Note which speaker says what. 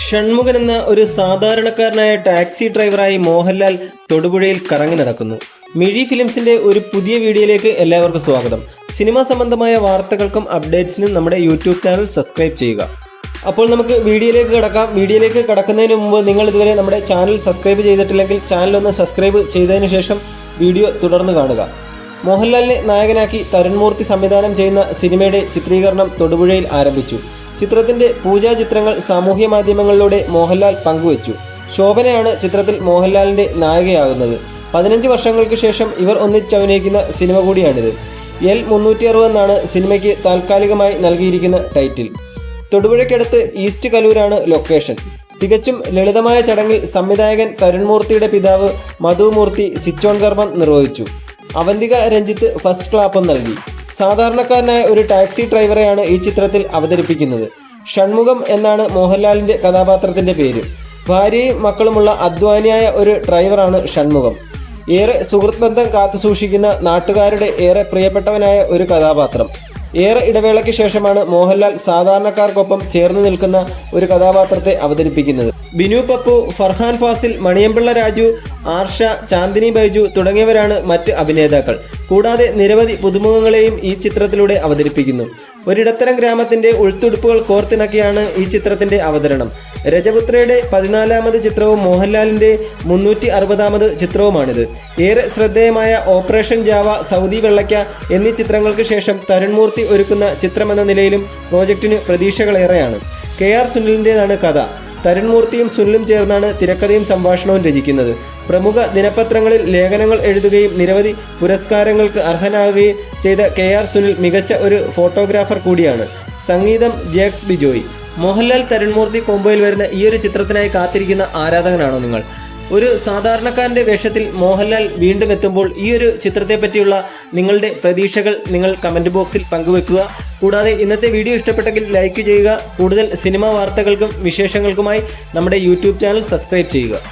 Speaker 1: ഷൺമുഖൻ എന്ന ഒരു സാധാരണക്കാരനായ ടാക്സി ഡ്രൈവറായി മോഹൻലാൽ തൊടുപുഴയിൽ കറങ്ങി നടക്കുന്നു. മിഴി ഫിലിംസിന്റെ ഒരു പുതിയ വീഡിയോയിലേക്ക് എല്ലാവർക്കും സ്വാഗതം. സിനിമാ സംബന്ധമായ വാർത്തകൾക്കും അപ്ഡേറ്റ്സിനും നമ്മുടെ യൂട്യൂബ് ചാനൽ സബ്സ്ക്രൈബ് ചെയ്യുക. അപ്പോൾ നമുക്ക് വീഡിയോയിലേക്ക് കടക്കാം. വീഡിയോയിലേക്ക് കടക്കുന്നതിന് മുമ്പ് നിങ്ങൾ ഇതുവരെ നമ്മുടെ ചാനൽ സബ്സ്ക്രൈബ് ചെയ്തിട്ടില്ലെങ്കിൽ ചാനൽ ഒന്ന് സബ്സ്ക്രൈബ് ചെയ്തതിന് ശേഷം വീഡിയോ തുടർന്ന് കാണുക. മോഹൻലാലിനെ നായകനാക്കി തരുൺമൂർത്തി സംവിധാനം ചെയ്യുന്ന സിനിമയുടെ ചിത്രീകരണം തൊടുപുഴയിൽ ആരംഭിച്ചു. ചിത്രത്തിന്റെ പൂജാ ചിത്രങ്ങൾ സാമൂഹ്യ മാധ്യമങ്ങളിലൂടെ മോഹൻലാൽ പങ്കുവച്ചു. ശോഭനയാണ് ചിത്രത്തിൽ മോഹൻലാലിന്റെ നായികയാകുന്നത്. 15 വർഷങ്ങൾക്ക് ശേഷം ഇവർ ഒന്നിച്ചഭിനയിക്കുന്ന സിനിമ കൂടിയാണിത്. L360 എന്നാണ് സിനിമയ്ക്ക് താൽക്കാലികമായി നൽകിയിരിക്കുന്ന ടൈറ്റിൽ. തൊടുപുഴയ്ക്കടുത്ത് ഈസ്റ്റ് കലൂരാണ് ലൊക്കേഷൻ. തികച്ചും ലളിതമായ ചടങ്ങിൽ സംവിധായകൻ തരുൺമൂർത്തിയുടെ പിതാവ് മധുമൂർത്തി സ്വിച്ച് ഓൺ കർമ്മം നിർവഹിച്ചു. അവന്തിക രഞ്ജിത്ത് ഫസ്റ്റ് ക്ലാപ്പും നൽകി. സാധാരണക്കാരനായ ഒരു ടാക്സി ഡ്രൈവറെയാണ് ഈ ചിത്രത്തിൽ അവതരിപ്പിക്കുന്നത്. ഷൺമുഖം എന്നാണ് മോഹൻലാലിന്റെ കഥാപാത്രത്തിന്റെ പേര്. ഭാര്യയും മക്കളുമുള്ള അധ്വാനിയായ ഒരു ഡ്രൈവറാണ് ഷൺമുഖം. ഏറെ സുഹൃത്ത് ബന്ധം കാത്തുസൂക്ഷിക്കുന്ന നാട്ടുകാരുടെ ഏറെ പ്രിയപ്പെട്ടവനായ ഒരു കഥാപാത്രം. ഏറെ ഇടവേളയ്ക്ക് ശേഷമാണ് മോഹൻലാൽ സാധാരണക്കാർക്കൊപ്പം ചേർന്ന് നിൽക്കുന്ന ഒരു കഥാപാത്രത്തെ അവതരിപ്പിക്കുന്നത്. ബിനു പപ്പു, ഫർഹാൻ ഫാസിൽ, മണിയമ്പിള്ള രാജു, ആർഷ, ചാന്ദിനി ബൈജു തുടങ്ങിയവരാണ് മറ്റ് അഭിനേതാക്കൾ. കൂടാതെ നിരവധി പുതുമുഖങ്ങളെയും ഈ ചിത്രത്തിലൂടെ അവതരിപ്പിക്കുന്നു. ഒരിടത്തരം ഗ്രാമത്തിന്റെ ഉൾത്തുടുപ്പുകൾ കോർത്തിണക്കിയാണ് ഈ ചിത്രത്തിന്റെ അവതരണം. രജപുത്രയുടെ 14ാമത് ചിത്രവും മോഹൻലാലിന്റെ 360ാമത് ചിത്രവുമാണിത്. ഏറെ ശ്രദ്ധേയമായ ഓപ്പറേഷൻ ജാവ, സൗദി വെള്ളയ്ക്ക എന്നീ ചിത്രങ്ങൾക്ക് ശേഷം തരുൺമൂർത്തി ഒരുക്കുന്ന ചിത്രമെന്ന നിലയിലും പ്രോജക്റ്റിന് പ്രതീക്ഷകളേറെയാണ്. KR സുനിലിൻ്റെതാണ് കഥ. തരുൺമൂർത്തിയും സുനിലും ചേർന്നാണ് തിരക്കഥയും സംഭാഷണവും രചിക്കുന്നത്. പ്രമുഖ ദിനപത്രങ്ങളിൽ ലേഖനങ്ങൾ എഴുതുകയും നിരവധി പുരസ്കാരങ്ങൾക്ക് അർഹനാകുകയും ചെയ്ത KR സുനിൽ മികച്ച ഒരു ഫോട്ടോഗ്രാഫർ കൂടിയാണ്. സംഗീതം ജേക്സ് ബിജോയ്. മോഹൻലാൽ തരുൺമൂർത്തി കോംബോയിൽ വരുന്ന ഈ ഒരു ചിത്രത്തിനായി കാത്തിരിക്കുന്ന ആരാധകനാണോ നിങ്ങൾ? ഒരു സാധാരണക്കാരൻ്റെ വേഷത്തിൽ മോഹൻലാൽ വീണ്ടും എത്തുമ്പോൾ ഈ ഒരു ചിത്രത്തെ പറ്റിയുള്ള നിങ്ങളുടെ പ്രതീക്ഷകൾ നിങ്ങൾ കമൻറ്റ് ബോക്സിൽ പങ്കുവെക്കുക. കൂടാതെ ഇന്നത്തെ വീഡിയോ ഇഷ്ടപ്പെട്ടെങ്കിൽ ലൈക്ക് ചെയ്യുക. കൂടുതൽ സിനിമാ വാർത്തകൾക്കും വിശേഷങ്ങൾക്കുമായി നമ്മുടെ യൂട്യൂബ് ചാനൽ സബ്സ്ക്രൈബ് ചെയ്യുക.